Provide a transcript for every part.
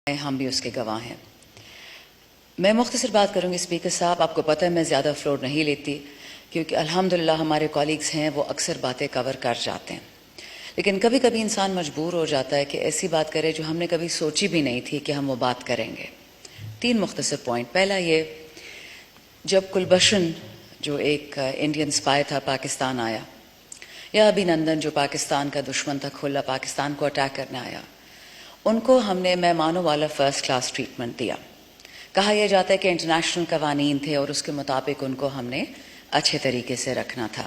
ہم بھی اس کے گواہ ہیں۔ میں مختصر بات کروں گی اسپیکر صاحب، آپ کو پتہ ہے میں زیادہ فلور نہیں لیتی کیونکہ الحمدللہ ہمارے کولیگز ہیں وہ اکثر باتیں کور کر جاتے ہیں، لیکن کبھی کبھی انسان مجبور ہو جاتا ہے کہ ایسی بات کرے جو ہم نے کبھی سوچی بھی نہیں تھی کہ ہم وہ بات کریں گے۔ 3 مختصر پوائنٹ۔ پہلا یہ، جب کلبھشن جو ایک انڈین اسپائی تھا پاکستان آیا، یا ابھینندن جو پاکستان کا دشمن تھا کھلا پاکستان کو اٹیک کرنے آیا، ان کو ہم نے مہمانوں والا فرسٹ کلاس ٹریٹمنٹ دیا۔ کہا یہ جاتا ہے کہ انٹرنیشنل قوانین تھے اور اس کے مطابق ان کو ہم نے اچھے طریقے سے رکھنا تھا۔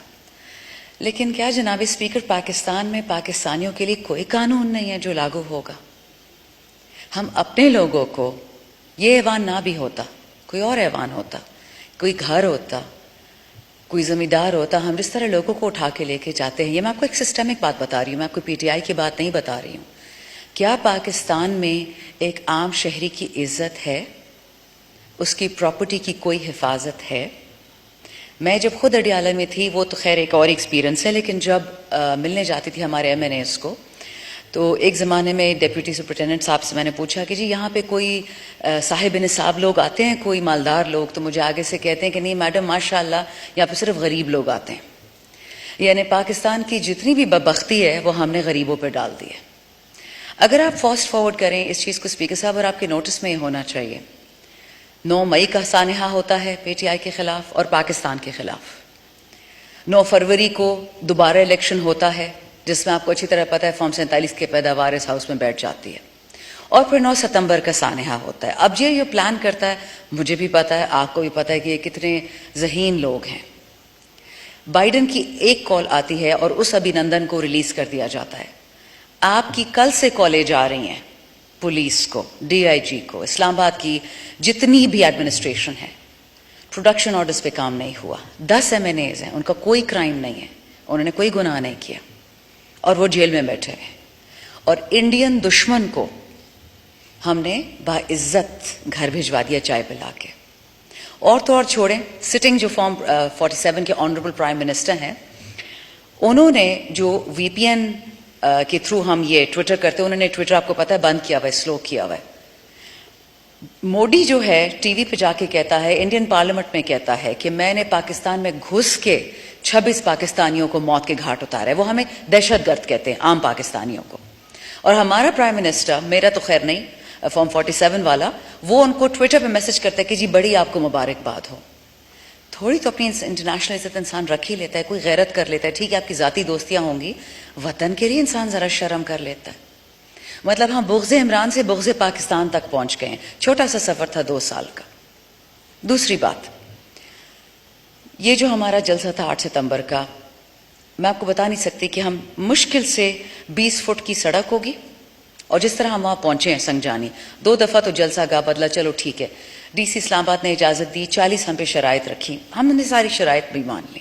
لیکن کیا جناب اسپیکر پاکستان میں پاکستانیوں کے لیے کوئی قانون نہیں ہے جو لاگو ہوگا؟ ہم اپنے لوگوں کو، یہ ایوان نہ بھی ہوتا، کوئی اور ایوان ہوتا، کوئی گھر ہوتا، کوئی زمیندار ہوتا، ہم جس طرح لوگوں کو اٹھا کے لے کے جاتے ہیں، یہ میں آپ کو ایک سسٹمک بات بتا رہی ہوں، میں آپ کو پی ٹی آئی کی بات نہیں بتا رہی ہوں۔ کیا پاکستان میں ایک عام شہری کی عزت ہے؟ اس کی پراپرٹی کی کوئی حفاظت ہے؟ میں جب خود اڈیالہ میں تھی، وہ تو خیر ایک اور ایکسپیرینس ہے، لیکن جب ملنے جاتی تھی ہمارے ایم این ایز کو، تو ایک زمانے میں ڈپٹی سپرنٹینڈنٹ صاحب سے میں نے پوچھا کہ جی یہاں پہ کوئی صاحب نصاب لوگ آتے ہیں، کوئی مالدار لوگ؟ تو مجھے آگے سے کہتے ہیں کہ نہیں میڈم ماشاء اللہ یہاں پہ صرف غریب لوگ آتے ہیں۔ یعنی پاکستان کی جتنی بھی بدبختی ہے وہ ہم نے غریبوں پہ ڈال دی ہے۔ اگر آپ فاسٹ فارورڈ کریں اس چیز کو اسپیکر صاحب، اور آپ کے نوٹس میں یہ ہونا چاہیے، 9 مئی کا سانحہ ہوتا ہے پی ٹی آئی کے خلاف اور پاکستان کے خلاف۔ 9 فروری کو دوبارہ الیکشن ہوتا ہے جس میں آپ کو اچھی طرح پتہ ہے فارم 47 کی پیداوار اس ہاؤس میں بیٹھ جاتی ہے، اور پھر 9 ستمبر کا سانحہ ہوتا ہے۔ اب یہ پلان کرتا ہے، مجھے بھی پتہ ہے، آپ کو بھی پتہ ہے کہ یہ کتنے ذہین لوگ ہیں۔ بائیڈن کی ایک کال آتی ہے اور اس ابھینندن کو ریلیز کر دیا جاتا ہے۔ آپ کی کل سے کالیں جا رہی ہیں پولیس کو، ڈی آئی جی کو، اسلام آباد کی جتنی بھی ایڈمنسٹریشن ہے، پروڈکشن آرڈرز پہ کام نہیں ہوا۔ 10 ایم این ایز ہیں، ان کا کوئی کرائم نہیں ہے، انہوں نے کوئی گناہ نہیں کیا اور وہ جیل میں بیٹھے ہیں۔ اور انڈین دشمن کو ہم نے باعزت گھر بھجوا دیا چائے پلا کے۔ اور تو اور چھوڑیں، سٹنگ جو فارم 47 کے آنریبل پرائم منسٹر ہیں، انہوں نے جو وی پی این کے تھرو ہم یہ ٹویٹر کرتے ہیں، انہوں نے ٹویٹر آپ کو پتہ ہے بند کیا ہوا ہے، سلو کیا ہوا ہے۔ مودی جو ہے ٹی وی پہ جا کے کہتا ہے، انڈین پارلیمنٹ میں کہتا ہے کہ میں نے پاکستان میں گھس کے 26 پاکستانیوں کو موت کے گھاٹ اتارا ہے۔ وہ ہمیں دہشت گرد کہتے ہیں عام پاکستانیوں کو، اور ہمارا پرائم منسٹر، میرا تو خیر نہیں، فارم 47 والا، وہ ان کو ٹویٹر پہ میسج کرتا ہے کہ جی بڑی آپ کو مبارکباد ہو۔ تھوڑی تو اپنی انٹرنیشنل عزت انسان رکھ ہی لیتا ہے، کوئی غیرت کر لیتا ہے۔ ٹھیک ہے آپ کی ذاتی دوستیاں ہوں گی، وطن کے لیے انسان ذرا شرم کر لیتا ہے۔ مطلب ہم بغض عمران سے بغض پاکستان تک پہنچ گئے ہیں۔ چھوٹا سا سفر تھا 2 سال کا۔ دوسری بات، یہ جو ہمارا جلسہ تھا 8 ستمبر کا، میں آپ کو بتا نہیں سکتی کہ ہم مشکل سے 20 فٹ کی سڑک ہوگی، اور جس طرح ہم وہاں پہنچے ہیں سنگجانی، 2 دفعہ تو جلسہ گاہ بدلا، چلو ٹھیک ہے، ڈی سی اسلام آباد نے اجازت دی، 40 ہم پہ شرائط رکھی، ہم نے ساری شرائط بھی مان لی۔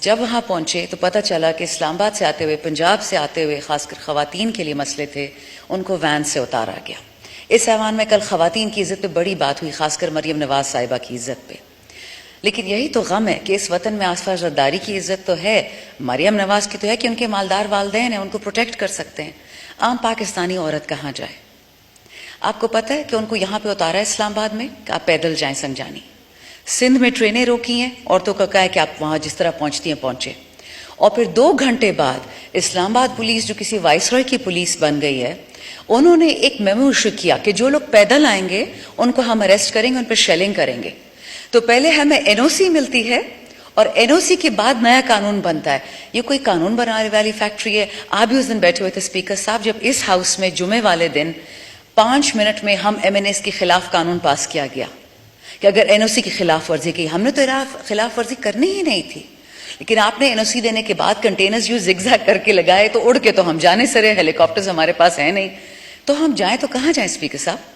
جب وہاں پہنچے تو پتہ چلا کہ اسلام آباد سے آتے ہوئے، پنجاب سے آتے ہوئے، خاص کر خواتین کے لیے مسئلے تھے، ان کو وین سے اتارا گیا۔ اس ایوان میں کل خواتین کی عزت پہ بڑی بات ہوئی، خاص کر مریم نواز صاحبہ کی عزت پہ۔ لیکن یہی تو غم ہے کہ اس وطن میں آصفہ زرداری کی عزت تو ہے، مریم نواز کی تو ہے کہ ان کے مالدار والدین ہیں، ان کو پروٹیکٹ کر سکتے ہیں۔ عام پاکستانی عورت کہاں جائے؟ آپ کو پتہ ہے کہ ان کو یہاں پہ اتارا ہے اسلام آباد میں کہ آپ پیدل جائیں سنگجانی۔ سندھ میں ٹرینیں روکی ہیں، عورتوں کا کہا ہے کہ آپ وہاں جس طرح پہنچتی ہیں پہنچے۔ اور پھر 2 گھنٹے بعد اسلام آباد پولیس جو کسی وائس رائے کی پولیس بن گئی ہے، انہوں نے ایک میمو ایشو کیا کہ جو لوگ پیدل آئیں گے ان کو ہم اریسٹ کریں گے، ان پہ شیلنگ کریں گے۔ تو پہلے ہمیں این او سی ملتی ہے اور این او سی کے بعد نیا قانون بنتا ہے۔ یہ کوئی قانون بنانے والی فیکٹری ہے؟ آپ بھی اس دن بیٹھے ہوئے تھے اسپیکر صاحب جب اس ہاؤس میں جمعے والے دن 5 منٹ میں ہم ایم این ایس کے خلاف قانون پاس کیا گیا کہ اگر این او سی کی خلاف ورزی کی، ہم نے تو خلاف ورزی کرنی ہی نہیں تھی، لیکن آپ نے این او سی دینے کے بعد کنٹینرز یوں زگ زیگ کر کے لگائے تو اڑ کے تو ہم جانے سرے، ہیلی کاپٹرز ہمارے پاس ہیں نہیں، تو ہم جائیں تو کہاں جائیں اسپیکر صاحب؟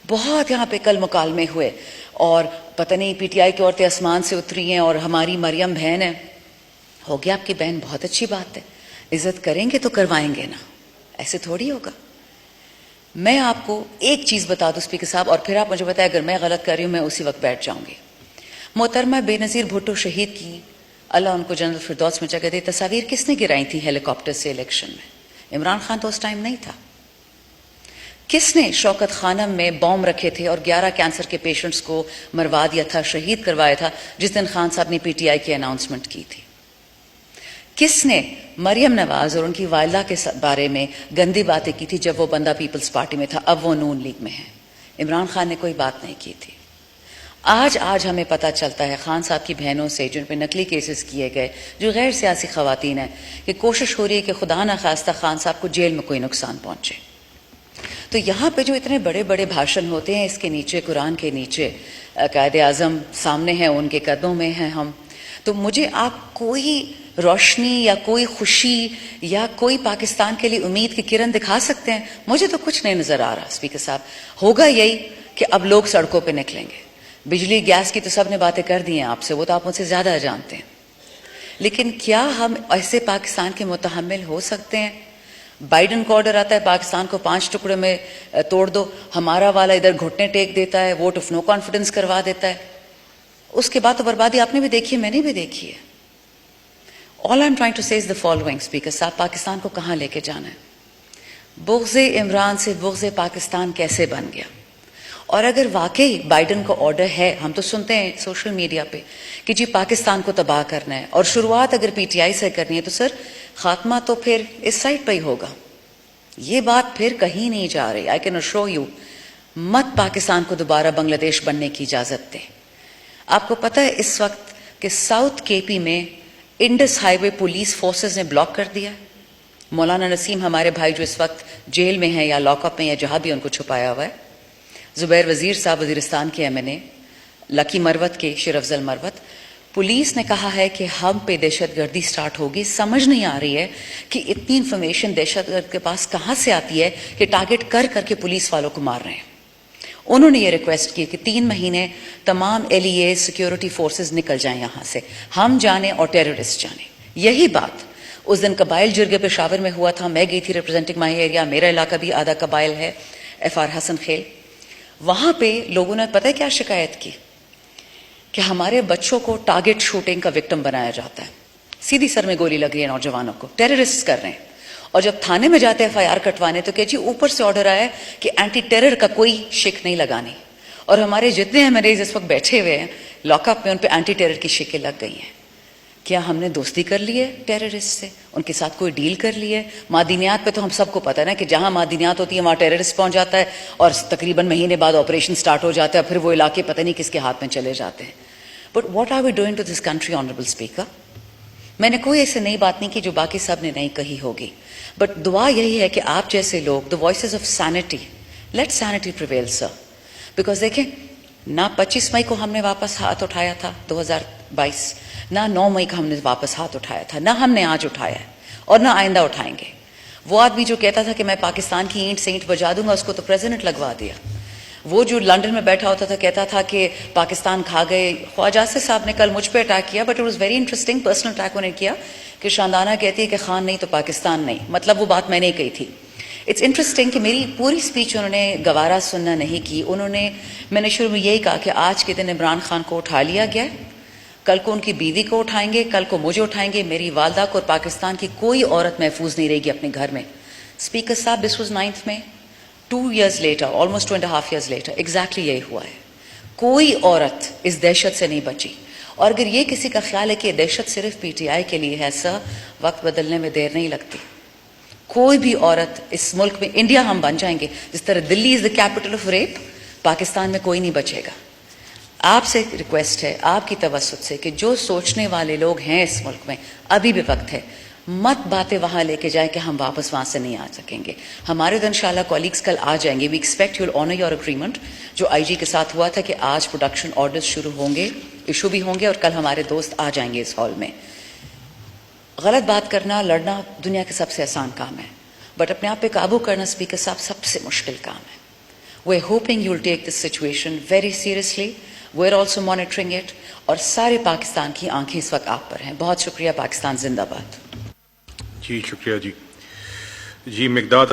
بہت یہاں پہ کل مکالمے ہوئے، اور پتہ نہیں پی ٹی آئی کی عورتیں آسمان سے اتری ہیں اور ہماری مریم بہن ہے۔ ہو گیا آپ کی بہن، بہت اچھی بات ہے، عزت کریں گے تو کروائیں گے نا، ایسے تھوڑی ہوگا۔ میں آپ کو ایک چیز بتا دوں اسپیکر صاحب، اور پھر آپ مجھے بتائیں اگر میں غلط کر رہی ہوں میں اسی وقت بیٹھ جاؤں گی۔ محترمہ بے نظیر بھٹو شہید کی، اللہ ان کو جنت الفردوس میں جگہ دے، تصاویر کس نے گرائی تھی ہیلی کاپٹر سے الیکشن میں؟ عمران خان تو اس ٹائم نہیں تھا۔ کس نے شوکت خانم میں بوم رکھے تھے اور 11 کینسر کے پیشنٹس کو مروا دیا تھا, شہید کروایا تھا جس دن خان صاحب نے پی ٹی آئی کی اناؤنسمنٹ کی تھی؟ کس نے مریم نواز اور ان کی والدہ کے بارے میں گندی باتیں کی تھی جب وہ بندہ پیپلز پارٹی میں تھا, اب وہ نون لیگ میں ہے؟ عمران خان نے کوئی بات نہیں کی تھی. آج ہمیں پتہ چلتا ہے خان صاحب کی بہنوں سے جن پہ نقلی کیسز کیے گئے, جو غیر سیاسی خواتین ہیں, کہ کوشش ہو رہی ہے کہ خدا نخواستہ خان صاحب کو جیل میں کوئی نقصان پہنچے. تو یہاں پہ جو اتنے بڑے بڑے بھاشن ہوتے ہیں, اس کے نیچے قرآن کے نیچے قائد اعظم سامنے ہیں, ان کے قدموں میں ہیں ہم. تو مجھے آپ کوئی روشنی یا کوئی خوشی یا کوئی پاکستان کے لیے امید کی کرن دکھا سکتے ہیں؟ مجھے تو کچھ نہیں نظر آ رہا اسپیکر صاحب. ہوگا یہی کہ اب لوگ سڑکوں پہ نکلیں گے. بجلی گیس کی تو سب نے باتیں کر دی ہیں آپ سے, وہ تو آپ مجھ سے زیادہ جانتے ہیں. لیکن کیا ہم ایسے پاکستان کے متحمل ہو سکتے ہیں؟ بائیڈن کا آرڈر آتا ہے پاکستان کو 5 ٹکڑے میں توڑ دو, ہمارا والا ادھر گھٹنے ٹیک دیتا ہے, ووٹ آف نو کانفیڈنس کروا دیتا ہے. اس کے بعد تو بربادی آپ نے بھی دیکھی ہے, میں نے بھی دیکھی ہے. All I'm trying to say is the following, Speaker صاحب, پاکستان کو کہاں لے کے جانا ہے؟ بغض عمران سے بغض پاکستان کیسے بن گیا؟ اور اگر واقعی بائیڈن کا آرڈر ہے, ہم تو سنتے ہیں سوشل میڈیا پہ کہ جی پاکستان کو تباہ کرنا ہے, اور شروعات اگر پی ٹی آئی سے کرنی ہے, تو سر خاتمہ تو پھر اس سائٹ پہ ہی ہوگا. یہ بات پھر کہیں نہیں جا رہی. آئی کین اشور یو, مت پاکستان کو دوبارہ بنگلہ دیش بننے کی اجازت دیں. آپ کو پتہ ہے اس وقت کہ ساؤتھ کے پی میں انڈس ہائی وے پولیس فورسز نے بلاک کر دیا. مولانا نسیم ہمارے بھائی جو اس وقت جیل میں ہیں یا لاک اپ میں یا جہاں بھی ان کو چھپایا ہوا ہے, زبیر وزیر صاحب وزیرستان کے ایم این اے, لکی مروت کے شیر افضل مروت, پولیس نے کہا ہے کہ ہم پہ دہشت گردی سٹارٹ ہوگی. سمجھ نہیں آ رہی ہے کہ اتنی انفارمیشن دہشت گرد کے پاس کہاں سے آتی ہے کہ ٹارگٹ کر کر کے پولیس والوں کو مار رہے ہیں. انہوں نے یہ ریکویسٹ کی کہ 3 مہینے تمام ایل ای اے سیکیورٹی فورسز نکل جائیں یہاں سے, ہم جانیں اور ٹیررسٹ جانیں. یہی بات اس دن قبائل جرگے پشاور میں ہوا تھا. میں گئی تھی ریپرزینٹنگ مائی ایریا, میرا علاقہ بھی آدھا قبائل ہے, ایف آر حسن خیل. وہاں پہ لوگوں نے پتہ ہے کیا شکایت کی؟ کہ ہمارے بچوں کو ٹارگٹ شوٹنگ کا وکٹم بنایا جاتا ہے, سیدھی سر میں گولی لگ رہی ہے نوجوانوں کو, ٹیررسٹ کر رہے ہیں. اور جب تھانے میں جاتے ایف آئی آر کٹوانے تو کہ جی اوپر سے آرڈر آیا ہے کہ اینٹی ٹیرر کا کوئی شک نہیں لگانی. اور ہمارے جتنے ہیں مریض اس وقت بیٹھے ہوئے ہیں لاک اپ میں, ان پہ اینٹی ٹیرر کی شکیں لگ گئی ہیں. کیا ہم نے دوستی کر لی ہے ٹیررسٹ سے؟ ان کے ساتھ کوئی ڈیل کر لی ہے؟ معدنیات پہ تو ہم سب کو پتہ ہے نا کہ جہاں معدنیات ہوتی ہیں وہاں ٹیررسٹ پہنچ جاتا ہے, اور تقریباً مہینے بعد آپریشن سٹارٹ ہو جاتا ہے, پھر وہ علاقے پتہ نہیں کس کے ہاتھ میں چلے جاتے ہیں. But what are we doing to this country honourable speaker? میں نے کوئی ایسی نئی بات نہیں کی جو باقی سب نے نہیں کہی ہوگی, بٹ دعا یہی ہے کہ آپ جیسے لوگ, the voices of sanity, let sanity prevail sir. Because دیکھیں, نہ 25 مئی کو ہم نے واپس ہاتھ اٹھایا تھا 2022, نہ 9 مئی کو ہم نے واپس ہاتھ اٹھایا تھا, نہ ہم نے آج اٹھایا ہے, اور نہ آئندہ اٹھائیں گے. وہ آدمی جو کہتا تھا کہ میں پاکستان کی اینٹ سے اینٹ بجا دوں گا, اس کو تو پریزیڈنٹ لگوا دیا. وہ جو لنڈن میں بیٹھا ہوتا تھا کہتا تھا کہ پاکستان کھا گئے. خواجہ آصف صاحب نے کل مجھ پہ اٹیک کیا, but it was very interesting, personal attack انہیں کیا کہ شاندانہ کہتی ہے کہ خان نہیں تو پاکستان نہیں. مطلب وہ بات میں نے کہی تھی. اٹس انٹرسٹنگ کہ میری پوری اسپیچ انہوں نے گوارا سننا نہیں کی. میں نے شروع میں یہی کہا کہ آج کے دن عمران خان کو اٹھا لیا گیا, کل کو ان کی بیوی کو اٹھائیں گے, کل کو مجھے اٹھائیں گے, میری والدہ کو, اور پاکستان کی کوئی عورت محفوظ نہیں رہے گی اپنے گھر میں. اسپیکر صاحب, this was 9 May, 2 years later, almost 2.5 years later, exactly یہی ہوا ہے. کوئی عورت اس دہشت سے نہیں بچی. اور اگر یہ کسی کا خیال ہے کہ یہ دہشت صرف پی ٹی آئی کے لیے ہے, سر وقت بدلنے میں دیر نہیں لگتی. کوئی بھی عورت اس ملک میں, انڈیا ہم بن جائیں گے, جس طرح Delhi is the capital of rape, Pakistan میں کوئی نہیں بچے گا. آپ سے ریکویسٹ ہے, آپ کی توسط سے, کہ جو سوچنے والے لوگ ہیں اس ملک میں, ابھی بھی وقت ہے, مت باتیں وہاں لے کے جائیں کہ ہم واپس وہاں سے نہیں آ سکیں گے. ہمارے تو انشاءاللہ کولیگز کل آ جائیں گے. We expect you will honour your agreement جو آئی جی کے ساتھ ہوا تھا کہ آج پروڈکشن آرڈرز شروع ہوں گے, ایشو بھی ہوں گے, اور کل ہمارے دوست آ جائیں گے اس ہال میں. غلط بات کرنا, لڑنا دنیا کے سب سے آسان کام ہے, بٹ اپنے آپ پہ قابو کرنا اسپیکر صاحب سب سے مشکل کام ہے. We are hoping you will take this situation very seriously. We are also monitoring it, اور سارے پاکستان کی آنکھیں اس وقت آپ پر ہیں. بہت شکریہ. پاکستان زندہ باد. جی شکریہ. جی مقداد